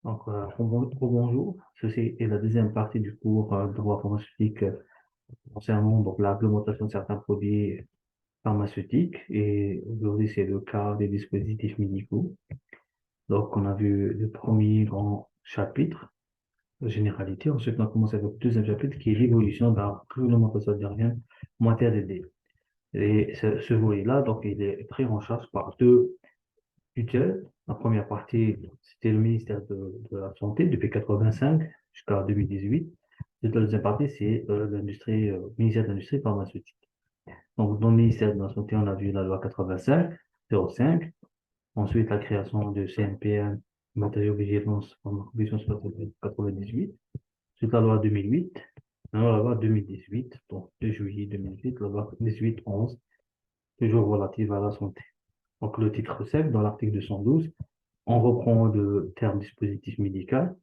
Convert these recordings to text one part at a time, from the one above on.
Bonjour. Ceci est la deuxième partie du cours de droit pharmaceutique concernant donc, la réglementation de certains produits pharmaceutiques. Et aujourd'hui, c'est le cas des dispositifs médicaux. Donc, on a vu le premier grand chapitre, la généralité. Ensuite, on a commencé avec le deuxième chapitre qui est l'évolution de la réglementation aérienne en matière de délai. Et ce volet-là, donc, il est pris en charge par deux tutelle. La première partie, c'était le ministère de la Santé depuis 85 jusqu'à 2018. Et la deuxième partie, c'est ministère de l'Industrie pharmaceutique. Donc, dans le ministère de la Santé, on a vu la loi 85-05. Ensuite, la création de CNPM, matériaux-vigilance, pharmacovigilance 98. Ensuite, la loi 2008. Maintenant, la loi 2018, donc 2 juillet 2018, la loi 1811, toujours relative à la santé. Donc, le titre 7, dans l'article 212, on reprend le terme dispositif médical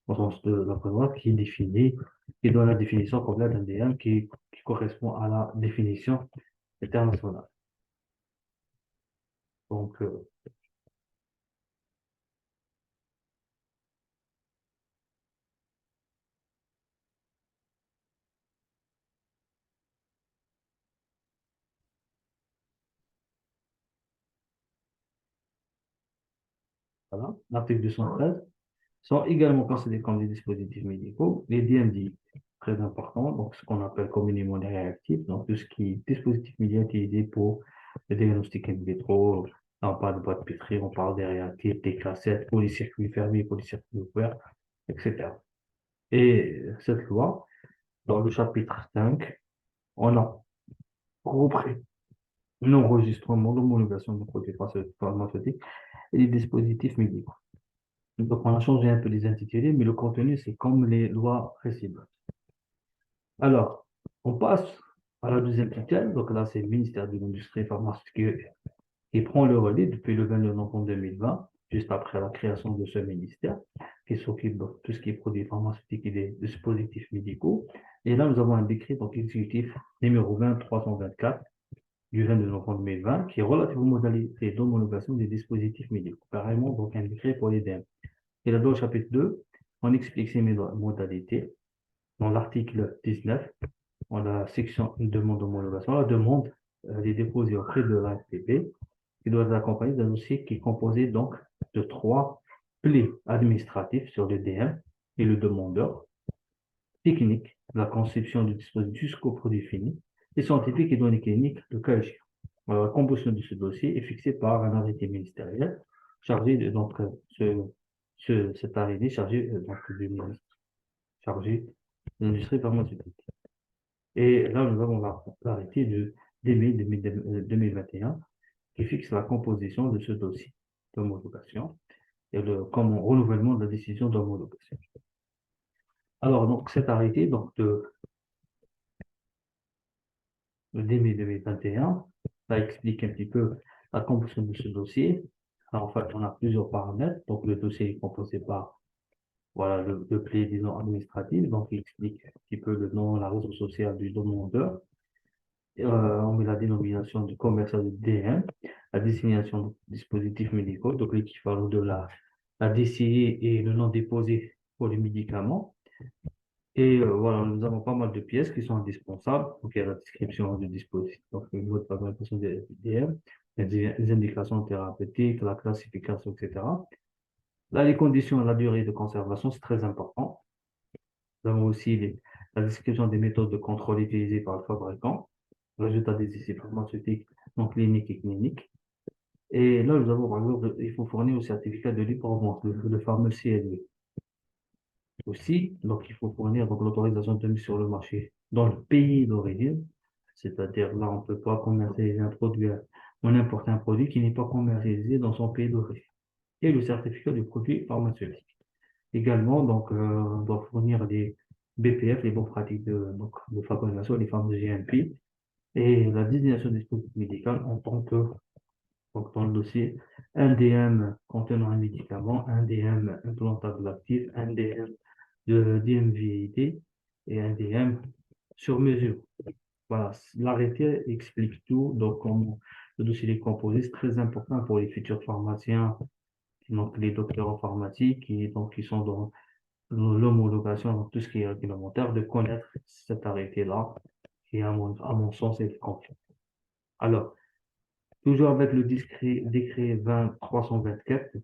au sens de la loi qui définit, qui donne la définition complète d'un DM qui correspond à la définition internationale. Donc, voilà. L'article 213 sont également considérés comme des dispositifs médicaux. Les DMD, très importants, donc ce qu'on appelle communément les réactifs, donc tout ce qui est dispositif médical utilisé pour le diagnostic in vitro. Là, on parle de boîte pétrie, on parle des réactifs, des cassettes, polycircuits fermés, polycircuits ouverts, etc. Et cette loi, dans le chapitre 5, on a repris l'enregistrement, l'homologation de produits pharmaceutiques et des dispositifs médicaux. Donc, on a changé un peu les intitulés, mais le contenu, c'est comme les lois précédentes. Alors, on passe à la deuxième tutelle. Donc là, c'est le ministère de l'Industrie pharmaceutique qui prend le relais depuis le 22 novembre 2020, juste après la création de ce ministère, qui s'occupe de tout ce qui est produits pharmaceutiques et des dispositifs médicaux. Et là, nous avons un décret donc, exécutif numéro 2324 du 22 novembre 2020, qui est relatif aux modalités d'homologation des dispositifs médicaux. Carrément, donc un décret pour les DM. Et là, dans le chapitre 2, on explique ces modalités. Dans l'article 19, on a la section une demande d'homologation. La demande est déposée auprès de l'AFPP, qui doit être accompagnée d'un dossier qui est composé donc de 3 plaies administratifs sur le DM et le demandeur, technique, la conception du dispositif jusqu'au produit fini, et scientifique et données cliniques, le cas échéant. La composition de ce dossier est fixée par un arrêté ministériel chargé de, donc, cet arrêté chargé donc, du ministre chargé de l'industrie pharmaceutique. Et là, nous avons l'arrêté de mai 2021 qui fixe la composition de ce dossier d'homologation et le comme renouvellement de la décision d'homologation. Alors, donc, cet arrêté donc, de mai 2021, ça explique un petit peu la composition de ce dossier. Alors, en fait, on a plusieurs paramètres. Donc, le dossier est composé par voilà, le plaies, disons, administratif. Donc, il explique un petit peu le nom, la raison sociale du demandeur. On met la dénomination du commercial de DM, la désignation du dispositif médicaux, donc l'équivalent de la DCI et le nom déposé pour les médicaments. Et voilà, nous avons pas mal de pièces qui sont indispensables. Donc, il y a la description du dispositif, donc le mode de fabrication des DM, les indications thérapeutiques, la classification, etc. Là, les conditions, la durée de conservation, c'est très important. Nous avons aussi la description des méthodes de contrôle utilisées par le fabricant, résultat des essais pharmaceutiques, donc cliniques et cliniques. Et là, nous avons, par exemple, il faut fournir le certificat de libre-vente, le fameux CLV. Aussi, donc, il faut fournir donc, l'autorisation de mise sur le marché dans le pays d'origine, c'est-à-dire là, on ne peut pas commercialiser un produit, on importe un produit qui n'est pas commercialisé dans son pays d'origine. Et le certificat du produit pharmaceutique. Également, donc, on doit fournir des BPF, les bonnes pratiques de fabrication, les fameux GMP, et la désignation des dispositif médical en tant que, donc dans le dossier, un DM contenant un médicament, un DM implantable actif, un DM de DMVID et un DM sur mesure. Voilà, l'arrêté explique tout, donc comment le dossier est composé, c'est très important pour les futurs pharmaciens donc les docteurs en pharmacie qui sont dans l'homologation, donc tout ce qui est réglementaire, de connaître cet arrêté-là, qui à mon sens est complet. Alors, toujours avec le décret 20324,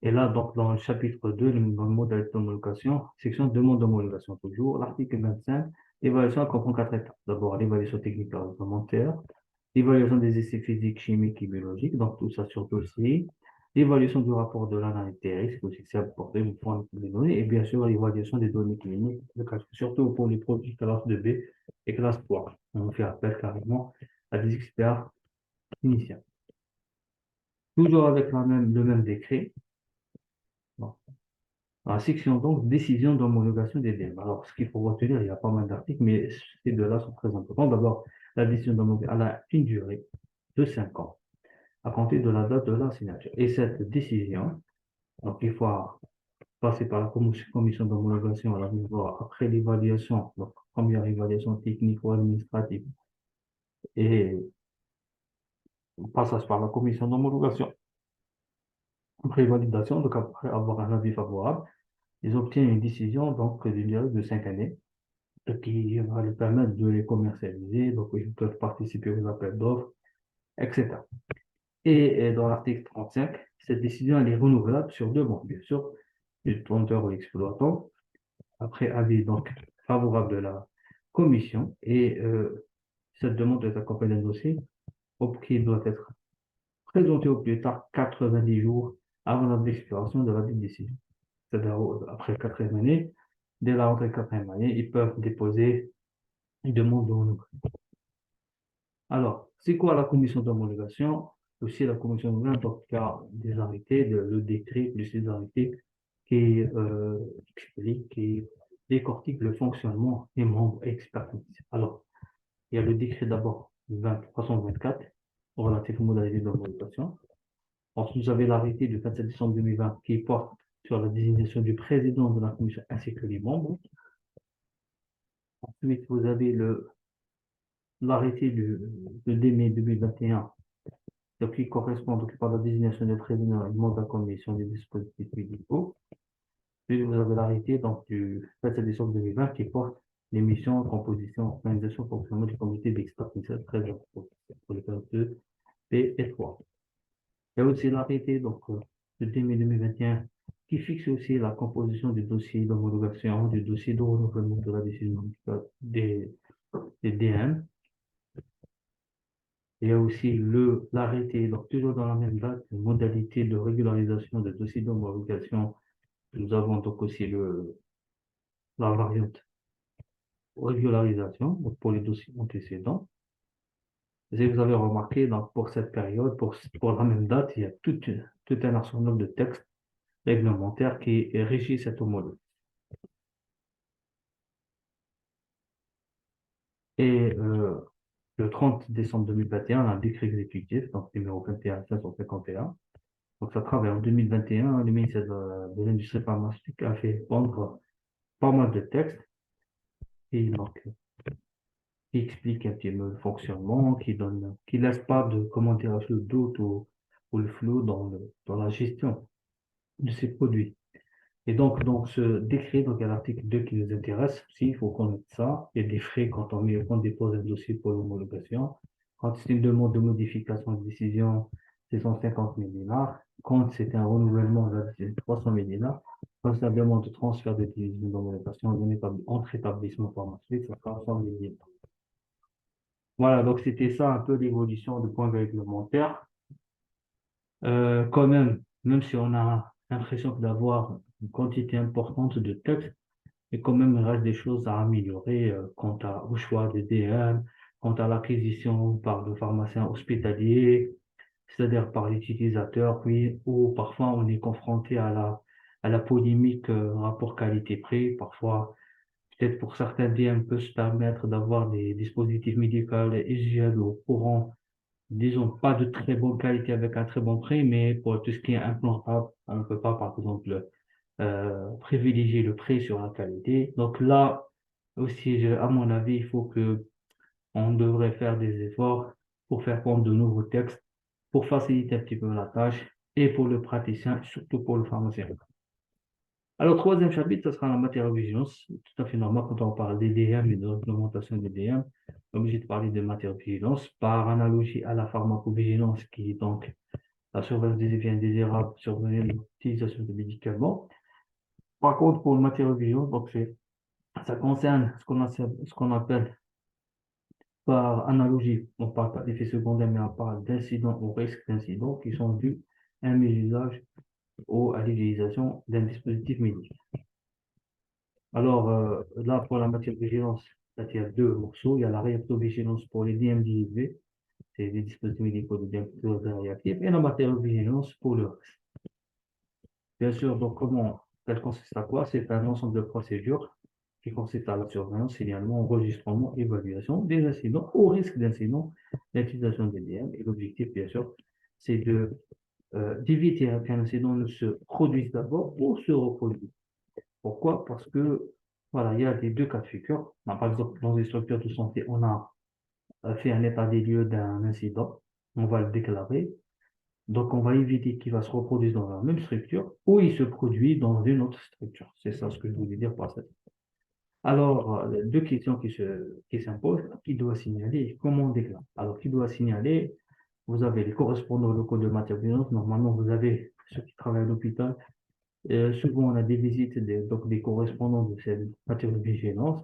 et là, donc, dans le chapitre 2, dans le modèle d'homologation, section demande d'homologation toujours, l'article 25, l'évaluation comprend quatre étapes. D'abord, l'évaluation technique et réglementaire, l'évaluation des essais physiques, chimiques et biologiques, donc tout ça sur dossier, l'évaluation du rapport de l'analyse des risques, aussi c'est important, vous fournir les données, et bien sûr, l'évaluation des données cliniques, surtout pour les produits classe 2B et classe 3. On fait appel carrément à des experts cliniciens. Toujours avec le même décret. Bon. La section donc, décision d'homologation des DM. Alors, ce qu'il faut retenir, il y a pas mal d'articles, mais ces deux-là sont très importants. D'abord, la décision d'homologation, elle a une durée de 5 ans, à compter de la date de la signature. Et cette décision, donc il faut passer par la commission d'homologation à la après l'évaluation, donc première évaluation technique ou administrative, et passage par la commission d'homologation. Après validation, donc après avoir un avis favorable, ils obtiennent une décision donc d'une durée de 5 années qui va leur permettre de les commercialiser, donc ils peuvent participer aux appels d'offres, etc. Et dans l'article 35, cette décision elle est renouvelable sur demande, bien sûr, du tenteur ou exploitant, après avis donc favorable de la commission, et cette demande est accompagnée d'un dossier qui doit être présenté au plus tard 90 jours avant l'expiration de la décision. C'est-à-dire après la quatrième année, dès la rentrée de quatrième année, ils peuvent déposer une demande de renouvellement. Alors, c'est quoi la commission d'homologation? Aussi, la commission d'homologation, il y a des arrêtés, le décret, plus des arrêtés qui expliquent, qui décortiquent le fonctionnement des membres experts. Alors, il y a le décret d'abord 324 relatif aux modalités d'homologation. Ensuite, vous avez l'arrêté du 27 décembre 2020 qui porte sur la désignation du président de la commission ainsi que les membres. Ensuite, vous avez l'arrêté de mai 2021 donc qui correspond donc, par la désignation du président et de la commission des dispositifs médicaux. Puis vous avez l'arrêté donc, du 27 décembre 2020 qui porte les missions, composition, organisation, fonctionnement du comité d'expertise très important pour les périodes 2, P et 3. Il y a aussi l'arrêté donc, de mai 2021 qui fixe aussi la composition du dossier d'homologation, du dossier de renouvellement de la décision des DM. Il y a aussi l'arrêté, donc toujours dans la même date, les modalités de régularisation des dossiers d'homologation. Nous avons donc aussi la variante régularisation donc pour les dossiers antécédents. Et vous avez remarqué, donc, pour cette période, pour la même date, il y a tout un arsenal de textes réglementaires qui régit cette homologie. Et le 30 décembre 2021, un décret exécutif, donc numéro 21-551. Donc, ça travaille en 2021, le ministère de l'Industrie pharmaceutique a fait prendre pas mal de textes qui expliquent un petit peu le fonctionnement, qui laisse pas de, comment dire, le doute ou le flou dans la gestion de ces produits. Et donc, dans ce décret, donc, il y a l'article 2 qui nous intéresse aussi, il faut connaître ça. Il y a des frais quand on dépose un dossier pour l'homologation. Quand c'est une demande de modification de décision, c'est 150 000 dinars. Quand c'est un renouvellement, c'est 300 000 dinars. Quand c'est une demande de transfert de décision d'homologation entre établissements pharmaceutiques, ça sera 100 000 dinars. Voilà, donc c'était ça un peu l'évolution du point de vue réglementaire. Quand même si on a l'impression d'avoir une quantité importante de textes, et quand même, il reste des choses à améliorer quant au choix des DM, quant à l'acquisition par le pharmacien hospitalier, c'est-à-dire par l'utilisateur, oui, ou parfois on est confronté à la polémique rapport qualité-prix. Parfois, peut-être pour certains DM peut se permettre d'avoir des dispositifs médicaux SGL au courant, disons, pas de très bonne qualité avec un très bon prix, mais pour tout ce qui est implantable, on ne peut pas, par exemple, privilégier le prix sur la qualité. Donc là aussi, à mon avis, il faut que on devrait faire des efforts pour faire prendre de nouveaux textes, pour faciliter un petit peu la tâche et pour le praticien, surtout pour le pharmacien. Alors, troisième chapitre, ce sera la matériaux-vigilance. Tout à fait normal quand on parle d'EDM et de réglementation d'EDM. On est obligé de parler de matériaux-vigilance par analogie à la pharmacovigilance qui est donc la surveillance des effets indésirables, surveiller l'utilisation de médicaments. Par contre, pour le matériaux-vigilance, donc ça concerne ce qu'on appelle par analogie, on ne parle pas d'effets secondaires, mais on parle d'incidents ou risques d'incidents qui sont dus à un mésusage ou à l'utilisation d'un dispositif médical. Alors, là, pour la matière de vigilance, il y a deux morceaux. Il y a la réactovigilance pour les DMDIV, c'est les dispositifs médicaux de diagnostic réactifs, et la matière de vigilance pour le reste. Bien sûr, donc, elle consiste à quoi? C'est un ensemble de procédures qui consiste à la surveillance, signalement, enregistrement, évaluation des incidents, au risque d'incidents, l'utilisation des DM. Et l'objectif, bien sûr, c'est d'éviter qu'un incident ne se produise d'abord ou se reproduise. Pourquoi? Parce que, voilà, il y a des deux cas de figure. Par exemple, dans les structures de santé, on a fait un état des lieux d'un incident, on va le déclarer. Donc, on va éviter qu'il va se reproduire dans la même structure ou il se produit dans une autre structure. C'est ça ce que je voulais dire par ça. Alors, deux questions qui s'imposent. Qui doit signaler et comment on déclare? Alors, qui doit signaler? Vous avez les correspondants locaux de matière vigilance. Normalement, vous avez ceux qui travaillent à l'hôpital. Souvent, on a des visites donc des correspondants de cette matière de vigilance.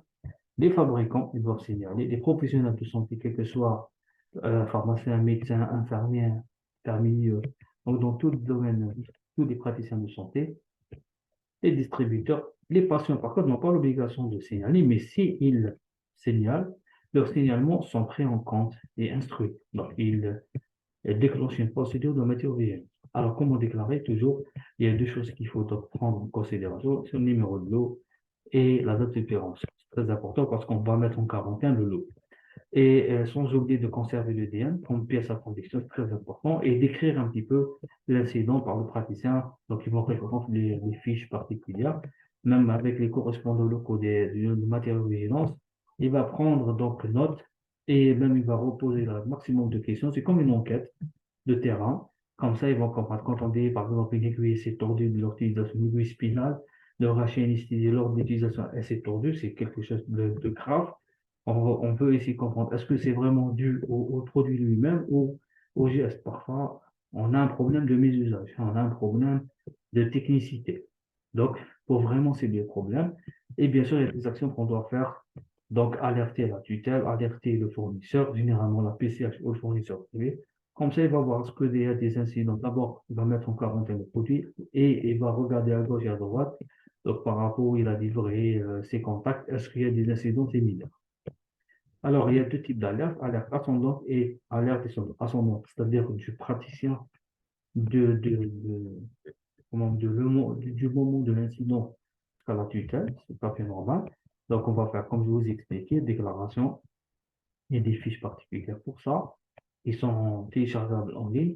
Les fabricants, ils doivent signaler. Les professionnels de santé, quel que soit pharmacien, médecin, infirmier, infirmier, donc dans tout le domaine, tous les praticiens de santé, les distributeurs, les patients, par contre, n'ont pas l'obligation de signaler, mais s'ils signalent, leurs signalements sont pris en compte et instruits. Donc, ils déclenchent une procédure de matériel. Alors, comment déclarer? Toujours, il y a deux choses qu'il faut donc prendre en considération, c'est le numéro de lot et la date de péremption. C'est très important parce qu'on va mettre en quarantaine le lot. Et sans oublier de conserver le DM comme pièce à conviction, c'est très important, et d'écrire un petit peu l'incident par le praticien. Donc, ils vont référencer les fiches particulières, même avec les correspondants locaux de matériaux de vigilance. Il va prendre donc note et même il va reposer le maximum de questions. C'est comme une enquête de terrain. Comme ça, ils vont comprendre. Quand on dit, par exemple, une aiguille s'est tordue de l'utilisation d'une aiguille spinale, le rachet anesthésié lors de l'utilisation, elle s'est tordue, c'est quelque chose de grave. On peut essayer de comprendre, est-ce que c'est vraiment dû au produit lui-même ou au geste? Parfois, on a un problème de mésusage, on a un problème de technicité. Donc, pour vraiment cibler le problème, et bien sûr, il y a des actions qu'on doit faire. Donc, alerter la tutelle, alerter le fournisseur, généralement la PCH ou le fournisseur privé. Comme ça, il va voir ce qu'il y a des incidents. D'abord, il va mettre en quarantaine le produit et il va regarder à gauche et à droite. Donc, par rapport où il a livré ses contacts, est-ce qu'il y a des incidents similaires? Alors, il y a deux types d'alertes, alerte ascendante et alerte ascendante, c'est-à-dire du praticien de, du moment de l'incident jusqu'à la tutelle, c'est tout à fait normal. Donc, on va faire, comme je vous ai expliqué, déclaration. Il y a des fiches particulières pour ça. Ils sont téléchargeables en ligne.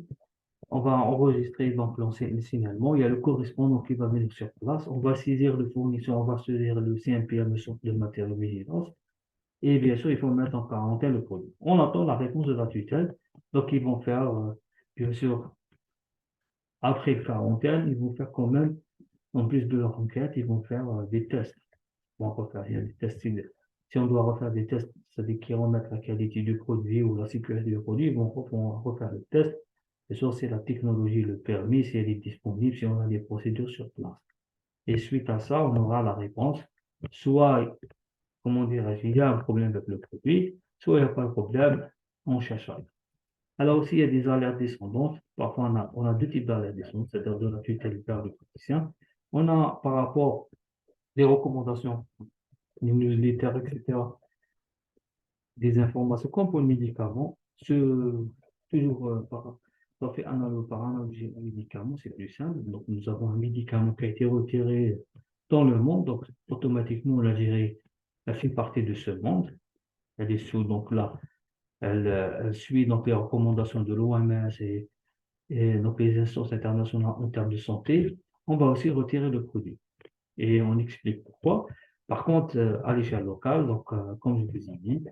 On va enregistrer, donc lancer le signalement. Il y a le correspondant qui va venir sur place. On va saisir le fournisseur, on va saisir le CMPM, le centre de matériel de vigilance. Et bien sûr, il faut mettre en quarantaine le produit. On attend la réponse de la tutelle. Donc, ils vont faire, bien sûr, après le quarantaine, ils vont faire quand même, en plus de leur enquête, ils vont faire des tests. Ils vont refaire, il y a des tests. Si on doit refaire des tests, c'est-à-dire qu'ils remettent la qualité du produit ou la sécurité du produit, ils vont refaire le test. Bien sûr, si la technologie le permet, si elle est disponible, si on a des procédures sur place. Et suite à ça, on aura la réponse. Soit, comment dirais-je, il y a un problème avec le produit, soit il n'y a pas de problème, on cherche ailleurs. Alors aussi, il y a des alertes descendantes. Parfois, on a deux types d'alertes descendantes, c'est-à-dire de la tutelle vers le praticien. On a par rapport des recommandations, les newsletters, etc., des informations comme pour le médicament, toujours fait par analogie au médicament, c'est plus simple. Donc, nous avons un médicament qui a été retiré dans le monde, donc automatiquement, la gérée, elle fait partie de ce monde. Elle est sous, donc là, elle suit donc les recommandations de l'OMS et donc les instances internationales en termes de santé. On va aussi retirer le produit. Et on explique pourquoi. Par contre, à l'échelle locale, donc, comme je vous ai dit,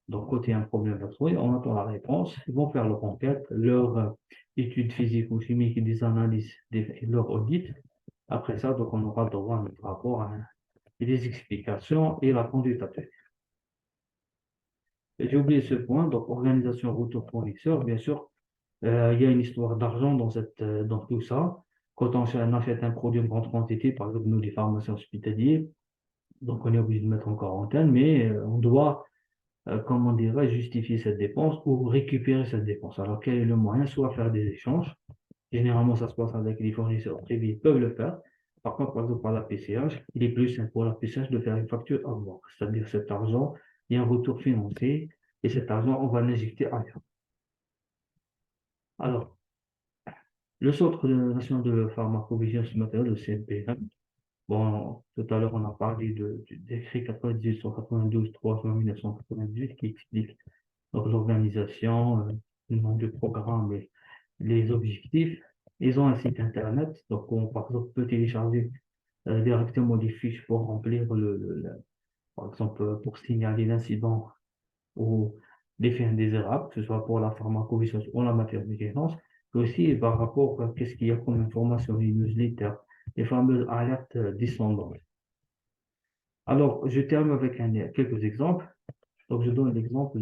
donc, quand il y a un problème à trouver, on attend la réponse, ils vont faire leur enquête, leur étude physique ou chimique, des analyses, leur audit. Après ça, donc, on aura droit à notre rapport, hein, et des explications et la conduite à tenir. Et j'ai oublié ce point, donc, organisation retour fournisseur, bien sûr, il y a une histoire d'argent dans tout ça. Quand on achète un produit en grande quantité, par exemple, nous, les pharmaciens hospitaliers, donc on est obligé de mettre en quarantaine, mais on doit, comment dirais justifier cette dépense ou récupérer cette dépense. Alors, quel est le moyen? Soit faire des échanges. Généralement, ça se passe avec les fournisseurs privés, ils peuvent le faire. Par contre, par exemple, par la PCH, il est plus simple pour la PCH de faire une facture à voir. C'est-à-dire cet argent, il y a un retour financier et cet argent, on va l'injecter ailleurs. Alors, le Centre national de pharmacovigilance matérielle, le CNPM, bon, tout à l'heure, on a parlé du décret 98-192-3 juin 1998 qui explique donc, l'organisation, le nom du programme et les objectifs. Ils ont un site internet, donc on, par exemple, peut télécharger directement des fiches pour remplir par exemple, pour signaler l'incident ou l'effet indésirable, que ce soit pour la pharmacovigilance ou la matière de vigilance, mais aussi par rapport à qu'est-ce qu'il y a comme information, les newsletters, les fameuses alertes descendantes. Alors, je termine avec quelques exemples. Donc, je donne l'exemple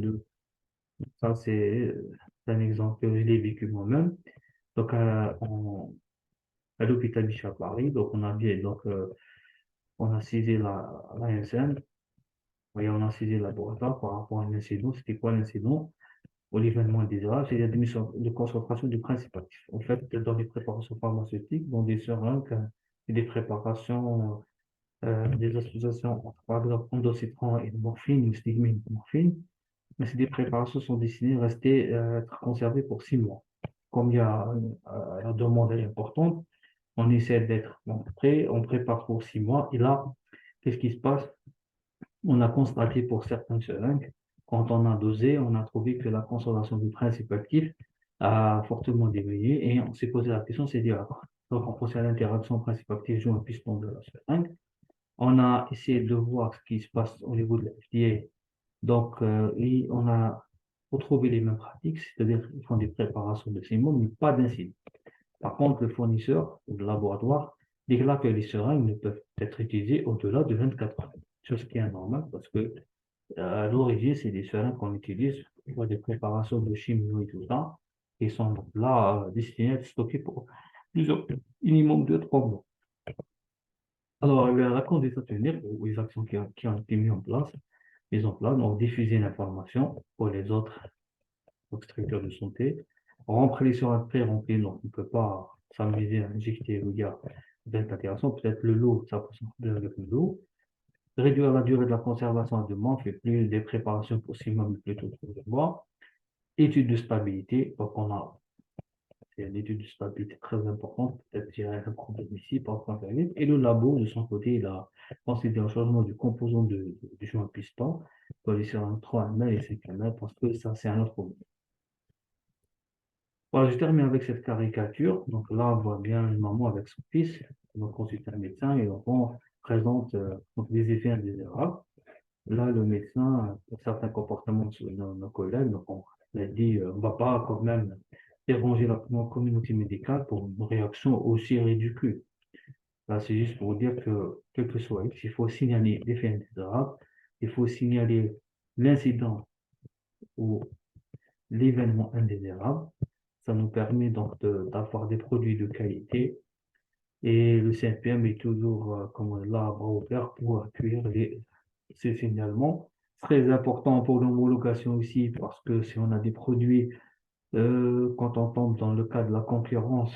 ça c'est un exemple que je l'ai vécu moi-même. Donc, à l'hôpital Bichat à Paris, donc on a saisi la l'ASN, et on a saisi le laboratoire par rapport à un incident. C'était quoi l'incident? Ou l'événement indésirable, c'est la diminution de concentration du principe actif. En fait, dans les préparations pharmaceutiques, dans des seringues et des préparations, des associations entre, par exemple, endocitran et de morphine ou stigmine de morphine, mais ces des préparations sont destinées à rester, être conservées pour 6 mois. Comme il y a la demande est importante, on essaie d'être prêt, on prépare pour 6 mois, et là, qu'est-ce qui se passe? On a constaté pour certaines seringues, quand on a dosé, on a trouvé que la consommation du principe actif a fortement diminué et on s'est posé la question, c'est dire, donc on procède à l'interaction principe actif joue un piston de la seringue. On a essayé de voir ce qui se passe au niveau de la FDA. Donc, et on a retrouvé les mêmes pratiques, c'est-à-dire qu'ils font des préparations de ces mots, mais pas d'incident. Par contre, le fournisseur ou le laboratoire déclare que les seringues ne peuvent être utilisées au-delà de 24 heures. Chose qui est anormale parce que à l'origine, c'est des seringues qu'on utilise pour des préparations de chimio et tout ça, qui sont donc là destinées à être stockées pour plusieurs, minimum de 3 mois. Alors, la conduite à tenir, ou les actions qui ont été mises en place, donc diffuser l'information pour les autres structures de santé, remplir les seringues pré-remplies, donc on ne peut pas s'amuser à injecter le gars d'intégration, peut-être le lot, ça peut s'en avec le lot, réduire la durée de la conservation à demande, fait plus des préparations possibles, mais plutôt de bois. Étude de stabilité, donc c'est une étude de stabilité très importante, peut-être qu'il y a un problème ici, par exemple, et le labo, de son côté, il a considéré un changement du composant du joint piston, pour aller sur un 3 ml et 5 ml, parce que ça, c'est un autre problème. Voilà, je termine avec cette caricature. Donc là, on voit bien une maman avec son fils, donc consulte un médecin et on présente donc des effets indésirables. Là, le médecin, pour certains comportements de nos collègues, donc on a dit, on ne va pas quand même déranger la communauté médicale pour une réaction aussi ridicule. Là, c'est juste pour dire que, quel que soit X, il faut signaler les faits indésirables, il faut signaler l'incident ou l'événement indésirable. Ça nous permet donc d'avoir des produits de qualité et le CNPM est toujours comme là à bras ouverts pour accueillir ces signalements. Très important pour l'homologation aussi parce que si on a des produits, quand on tombe dans le cas de la concurrence,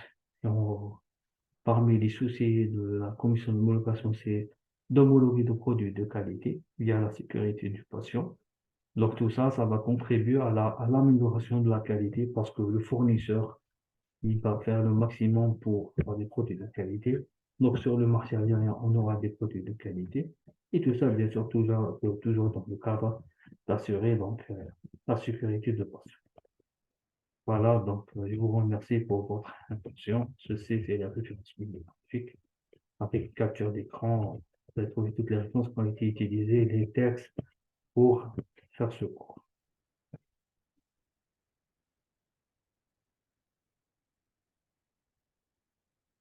parmi les soucis de la commission d'homologation, c'est d'homologuer des produits de qualité via la sécurité du patient. Donc tout ça, ça va contribuer à l'amélioration de la qualité parce que le fournisseur il va faire le maximum pour avoir des produits de qualité. Donc, sur le marché aérien, on aura des produits de qualité. Et tout ça, bien sûr, toujours dans le cadre d'assurer donc, la sécurité de patient. Voilà, donc je vous remercie pour votre attention. Ceci, c'est la référence bibliographique avec capture d'écran vous allez trouver toutes les réponses qui ont été utilisées, les textes pour faire ce cours.